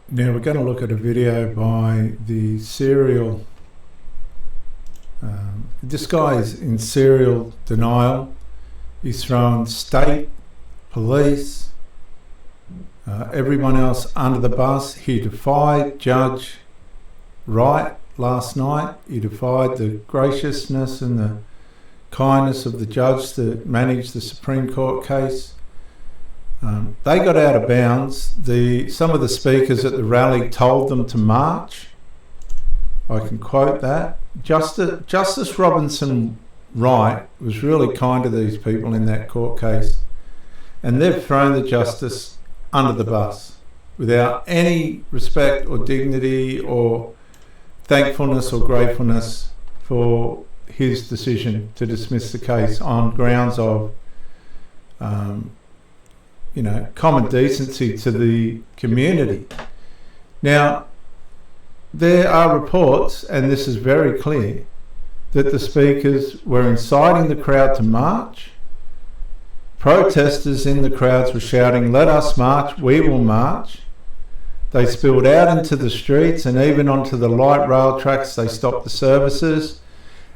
Now we're going to look at a video by the serial, this guy is in serial denial. He's thrown state, police, everyone else under the bus. He defied Judge Wright last night. He defied the graciousness and the kindness of the judge that managed the Supreme Court case. They got out of bounds. Some of the speakers at the rally told them to march. I can quote that. Justice Robinson Wright was really kind to these people in that court case, and they've thrown the justice under the bus without any respect or dignity or thankfulness or gratefulness for his decision to dismiss the case on grounds of common decency to the community. Now, there are reports, and this is very clear, that the speakers were inciting the crowd to march. Protesters in the crowds were shouting, "Let us march, we will march." They spilled out into the streets and even onto the light rail tracks. They stopped the services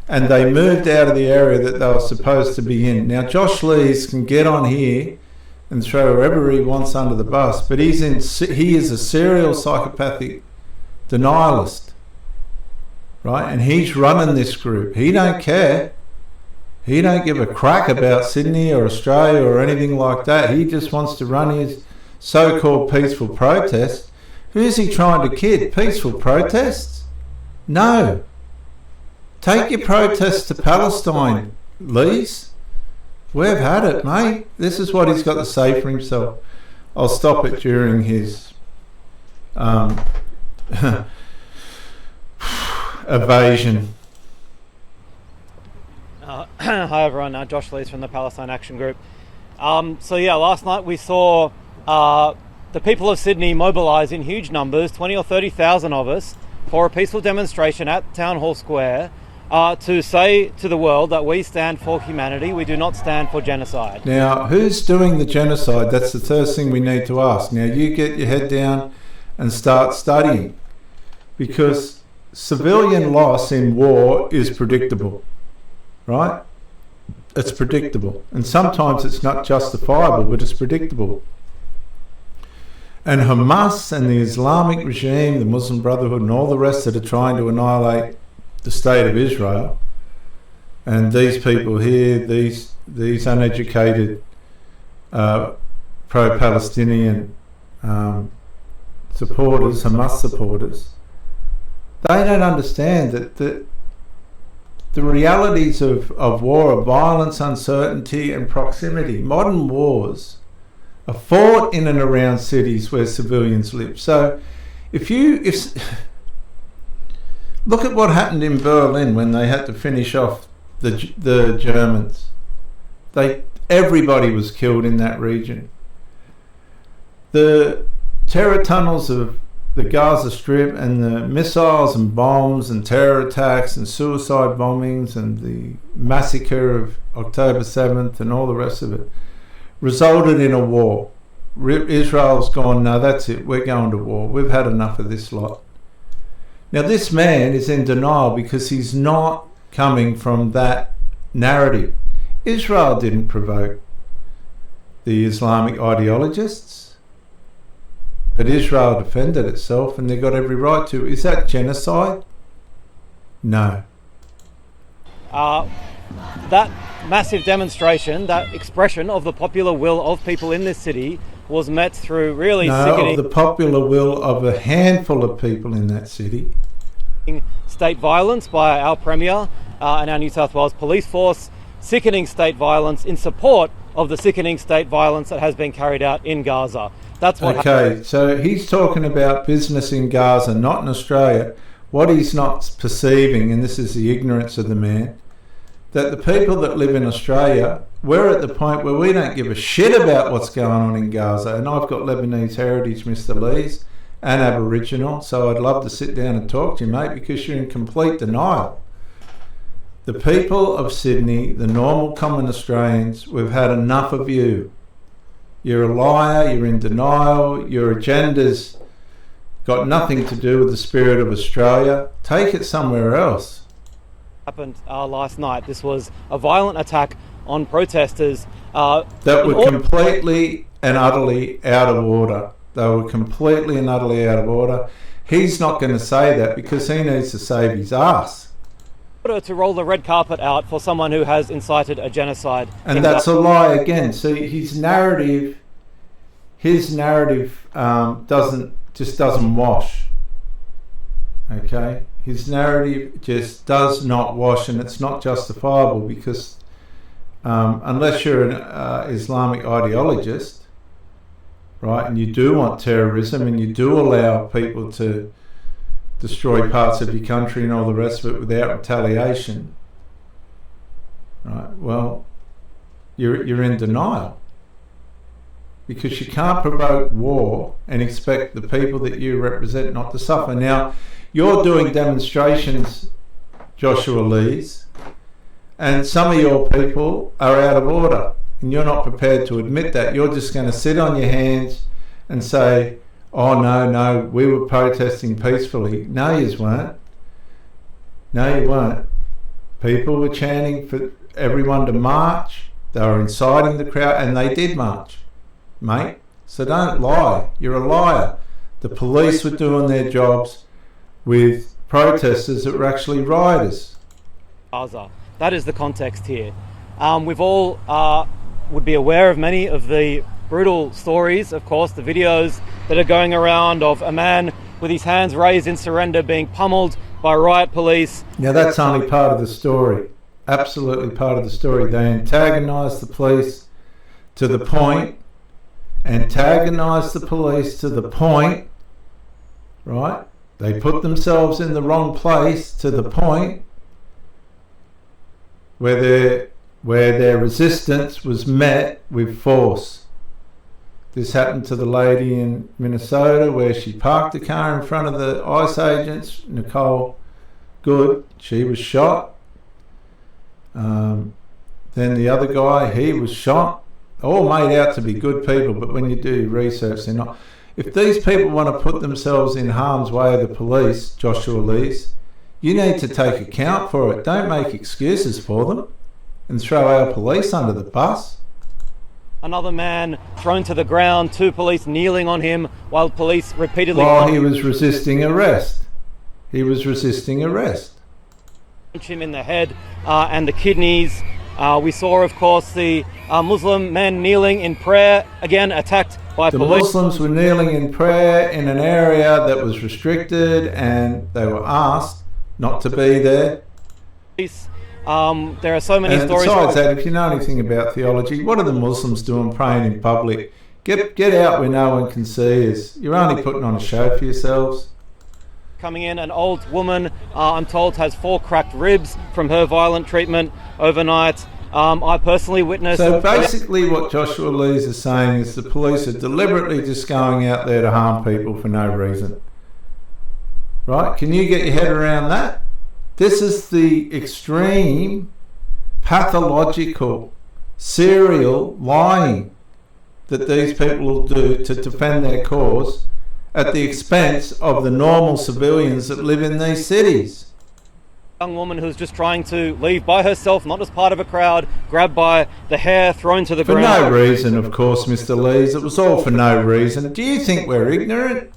and they moved out of the area that they were supposed to be in. Now, Josh LEES can get on here and throw whoever he wants under the bus, but he is a serial psychopathic denialist, right? And he's running this group. He don't care. He don't give a crack about Sydney or Australia or anything like that. He just wants to run his so-called peaceful protest. Who's he trying to kid? Peaceful protests? No. Take your protests to Palestine, LEES. We've had it, mate. This is what he's got to say for himself. I'll stop it during his evasion. Hi everyone, Josh LEES from the Palestine Action Group. Last night we saw the people of Sydney mobilise in huge numbers, 20 or 30,000 of us, for a peaceful demonstration at Town Hall Square to say to the world that we stand for humanity, we do not stand for genocide. Now, who's doing the genocide? That's the first thing we need to ask. Now, you get your head down and start studying, because civilian loss in war is predictable, right? It's predictable, and sometimes it's not justifiable, but it's predictable. And Hamas and the Islamic regime, the Muslim Brotherhood and all the rest that are trying to annihilate the state of Israel, and these people here, these uneducated pro-Palestinian supporters, Hamas supporters, they don't understand that the realities of war are violence, uncertainty and proximity. Modern wars are fought in and around cities where civilians live. So if look at what happened in Berlin when they had to finish off the Germans. Everybody was killed in that region. The terror tunnels of the Gaza Strip and the missiles and bombs and terror attacks and suicide bombings and the massacre of October 7th and all the rest of it resulted in a war. Israel's gone, no, that's it, we're going to war. We've had enough of this lot. Now, this man is in denial because he's not coming from that narrative. Israel didn't provoke the Islamic ideologists, but Israel defended itself and they got every right to. Is that genocide? No. That massive demonstration, that expression of the popular will of people in this city was met through really sickening... of the popular will of a handful of people in that city. State violence by our Premier and our New South Wales Police Force, sickening state violence in support of the sickening state violence that has been carried out in Gaza. That's what happened. So he's talking about business in Gaza, not in Australia. What he's not perceiving, and this is the ignorance of the man, that the people that live in Australia, we're at the point where we don't give a shit about what's going on in Gaza. And I've got Lebanese heritage, Mr. LEES, and Aboriginal, so I'd love to sit down and talk to you, mate, because you're in complete denial. The people of Sydney, the normal common Australians, we've had enough of you. You're a liar, you're in denial, your agenda's got nothing to do with the spirit of Australia. Take it somewhere else. Happened last night. This was a violent attack on protesters that were completely and utterly out of order. They were completely and utterly out of order. He's not going to say that because he needs to save his ass. To roll the red carpet out for someone who has incited a genocide. And that's a lie again. See, his narrative doesn't wash. Okay? His narrative just does not wash, and it's not justifiable because unless you're an Islamic ideologist, right, and you do want terrorism and you do allow people to destroy parts of your country and all the rest of it without retaliation, right, well, you're in denial because you can't provoke war and expect the people that you represent not to suffer. Now, you're doing demonstrations, Joshua LEES, and some of your people are out of order and you're not prepared to admit that. You're just going to sit on your hands and say, oh no, we were protesting peacefully. No, you weren't. No, you weren't. People were chanting for everyone to march. They were inciting the crowd, and they did march, mate. So don't lie. You're a liar. The police were doing their jobs with protesters that were actually rioters. That is the context here. We've all would be aware of many of the brutal stories, of course, the videos that are going around of a man with his hands raised in surrender being pummeled by riot police. Now that's only part of the story. Absolutely part of the story. They antagonised the police to the point, right? They put themselves in the wrong place to the point where their resistance was met with force. This happened to the lady in Minnesota where she parked the car in front of the ICE agents, Nicole Good. She was shot. Then the other guy, he was shot. All made out to be good people, but when you do research, they're not. If these people want to put themselves in harm's way of the police, Joshua LEES, you need to take account for it. Don't make excuses for them and throw our police under the bus. Another man thrown to the ground, 2 police kneeling on him while police repeatedly... While he was resisting arrest. He was resisting arrest. ...punch him in the head and the kidneys. We saw, of course, the Muslim men kneeling in prayer, again attacked by police. The Muslims were kneeling in prayer in an area that was restricted and they were asked not to be there. There are so many stories. Besides that, if you know anything about theology, what are the Muslims doing praying in public? Get out where no one can see us. You're only putting on a show for yourselves. Coming in, an old woman, I'm told, has 4 cracked ribs from her violent treatment overnight. I personally witnessed... So basically what Joshua LEES is saying is the police are deliberately just going out there to harm people for no reason. Right? Can you get your head around that? This is the extreme, pathological, serial lying that these people will do to defend their cause at the expense of the normal civilians that live in these cities. Young woman who's just trying to leave by herself, not as part of a crowd, grabbed by the hair, thrown to the ground. For no reason, of course, Mr. LEES. It was all for no reason. Do you think we're ignorant?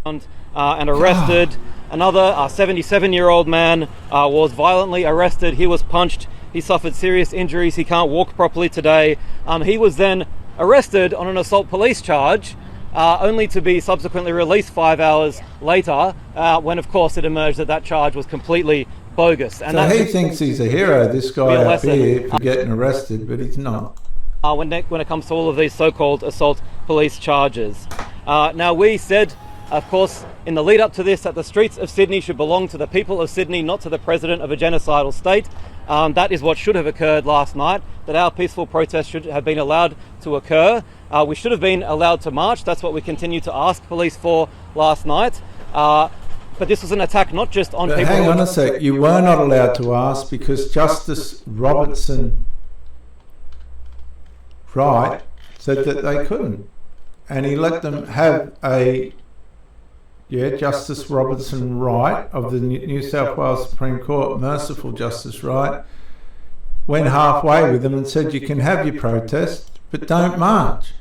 And arrested. Another 77-year-old man was violently arrested. He was punched. He suffered serious injuries. He can't walk properly today. He was then arrested on an assault police charge, only to be subsequently released 5 hours later, when, of course, it emerged that charge was completely bogus. And so he thinks he's a hero, this guy up here, for getting arrested, but he's not. When it comes to all of these so-called assault police charges. Now, we said, of course, in the lead up to this, that the streets of Sydney should belong to the people of Sydney, not to the president of a genocidal state. That is what should have occurred last night, that our peaceful protest should have been allowed to occur. We should have been allowed to march. That's what we continue to ask police for last night. But this was an attack not just on people... Hang on a sec, you were not allowed to ask because Justice Robertson Wright said that they couldn't. And he let them have a Justice Robertson Wright of the New South Wales Supreme Court, merciful Justice Wright, went halfway with them and said, you can have your protest, but don't march.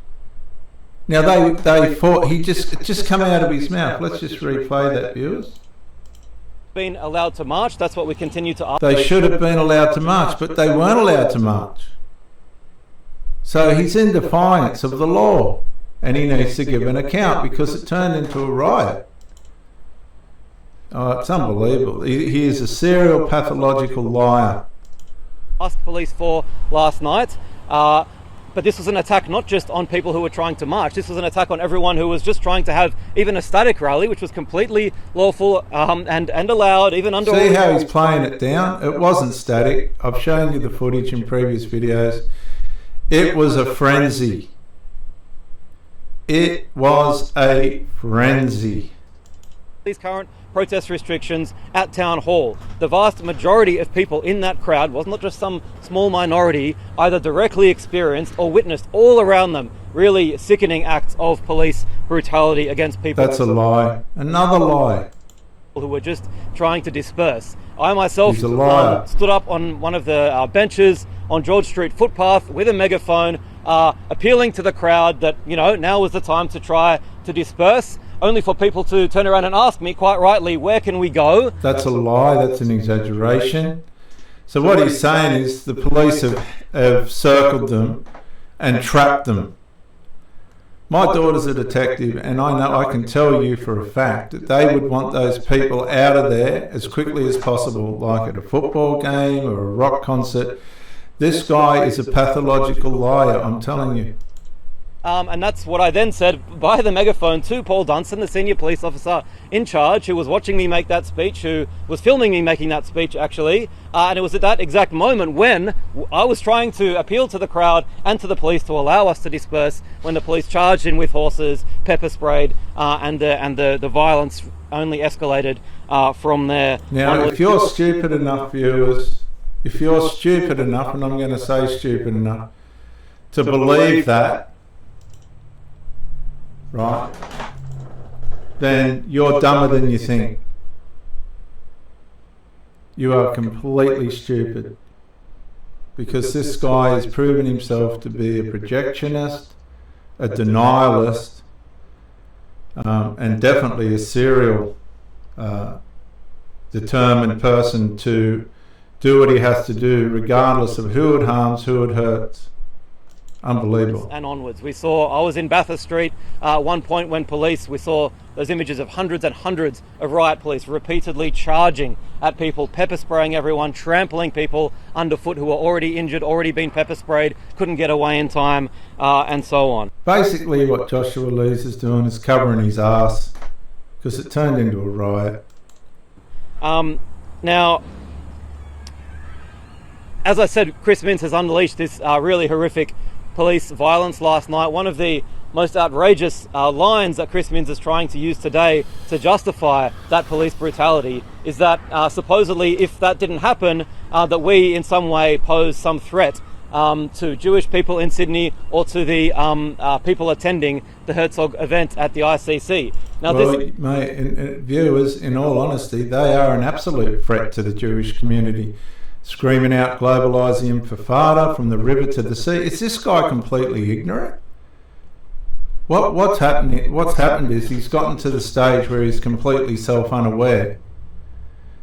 Now they fought, it just come out of his mouth. Let's just replay that, viewers. Been allowed to march, that's what we continue to ask. They should have been allowed to march, but they weren't allowed to march. So he's in defiance of the law, and he needs to give an account because it turned into a riot. Oh, it's unbelievable. He is a serial pathological liar. Asked police for last night, but this was an attack not just on people who were trying to march. This was an attack on everyone who was just trying to have even a static rally, which was completely lawful and allowed, even under. See how he's playing it down? It wasn't static. I've shown you the footage in previous videos. It was a frenzy. It was a frenzy. These current protest restrictions at Town Hall. The vast majority of people in that crowd was not just some small minority, either directly experienced or witnessed all around them really sickening acts of police brutality against people. That's a lie. Another lie. Who were just trying to disperse. I myself stood up on one of the benches on George Street footpath with a megaphone, appealing to the crowd that, now was the time to try to disperse, only for people to turn around and ask me, quite rightly, where can we go? That's a lie, that's an exaggeration. So what he's saying is the police have circled them and trapped them. My daughter's a detective, and I know I can tell you for a fact that they would want those people out of there as quickly as possible, like at a football game or a rock concert. This guy is a pathological liar, I'm telling you. And that's what I then said by the megaphone to Paul Dunstan, the senior police officer in charge, who was watching me make that speech, who was filming me making that speech, actually. And it was at that exact moment when I was trying to appeal to the crowd and to the police to allow us to disperse, when the police charged in with horses, pepper sprayed, and the violence only escalated from there. Now, if you're stupid enough, viewers, if you're stupid enough, and I'm going to say stupid enough, to believe that, right, then you're dumber than you think. You are completely stupid, because this guy has proven himself to be a projectionist, a denialist, and definitely a serial determined person to do what he has to do regardless of who it harms, who it hurts. Unbelievable. And onwards. I was in Bathurst Street at one point when we saw those images of hundreds and hundreds of riot police repeatedly charging at people, pepper spraying everyone, trampling people underfoot who were already injured, already been pepper sprayed, couldn't get away in time, and so on. Basically what Joshua LEES is doing is covering his ass, because it turned into a riot. Now, as I said, Chris Minns has unleashed this really horrific police violence last night. One of the most outrageous lines that Chris Minns is trying to use today to justify that police brutality is that supposedly if that didn't happen, that we in some way pose some threat to Jewish people in Sydney or to the people attending the Herzog event at the ICC. Now, viewers, in all honesty, they are an absolute threat to the Jewish community. Screaming out globalising Intifada from the river to the sea. Is this guy completely ignorant? What's happened is he's gotten to the stage where he's completely self-unaware.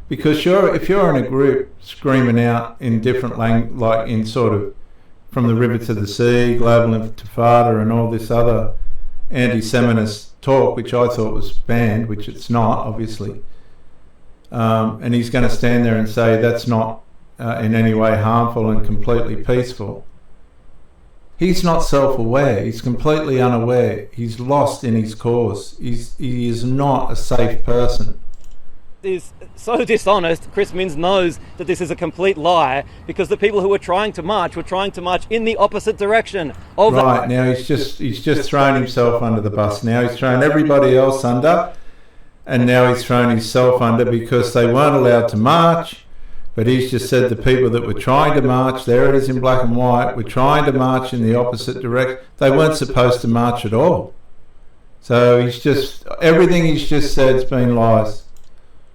Because if you're in a group screaming out in different language, like in sort of from the river to the sea, global Intifada, and all this other anti-Semitist talk, which I thought was banned, which it's not, obviously. And he's going to stand there and say that's not in any way harmful and completely peaceful. He's not self-aware. He's completely unaware. He's lost in his cause. He is not a safe person. Is so dishonest. Chris Minns knows that this is a complete lie, because the people who were trying to march in the opposite direction of right. Now he's just thrown himself under the bus. Now he's thrown everybody else under, and now he's thrown himself under because they weren't allowed to march. But he's just said the people that were trying to march, there it is in black and white, were trying to march in the opposite direction. They weren't supposed to march at all. So he's just, everything he's just said's been lies.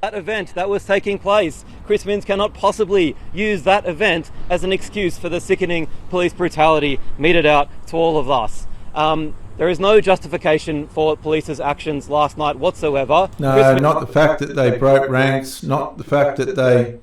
That event that was taking place, Chris Minns cannot possibly use that event as an excuse for the sickening police brutality meted out to all of us. There is no justification for police's actions last night whatsoever. No, not the fact that they broke ranks, not the fact that they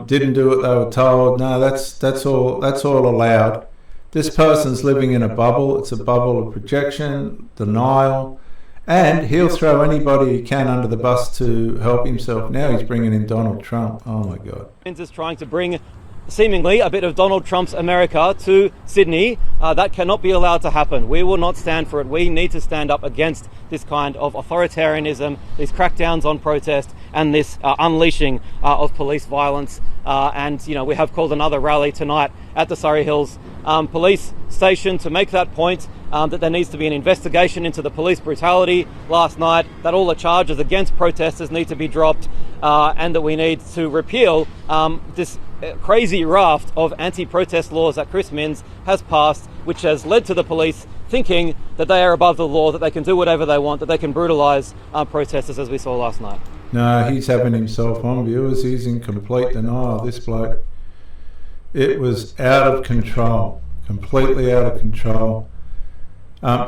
didn't do what they were told. No, that's all allowed. This person's living in a bubble. It's a bubble of projection, denial, and he'll throw anybody he can under the bus to help himself. Now he's bringing in Donald Trump. Oh my God. Minns is trying to bring seemingly a bit of Donald Trump's America to Sydney. That cannot be allowed to happen. We will not stand for it. We need to stand up against this kind of authoritarianism, these crackdowns on protest, and this unleashing of police violence. And we have called another rally tonight at the Surrey Hills police station to make that point, that there needs to be an investigation into the police brutality last night, that all the charges against protesters need to be dropped, and that we need to repeal this crazy raft of anti-protest laws that Chris Minns has passed, which has led to the police thinking that they are above the law, that they can do whatever they want, that they can brutalise protesters, as we saw last night. No, he's having himself on, viewers. He's in complete denial, this bloke. It was out of control, completely out of control.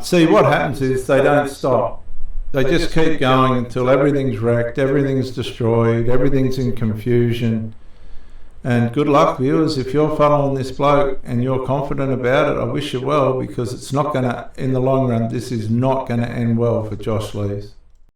See, what happens is they don't stop. They just keep going until everything's wrecked, everything's destroyed, everything's in confusion. And good luck, viewers. If you're following this bloke and you're confident about it, I wish you well, because it's not going to, in the long run, this is not going to end well for Josh Lees.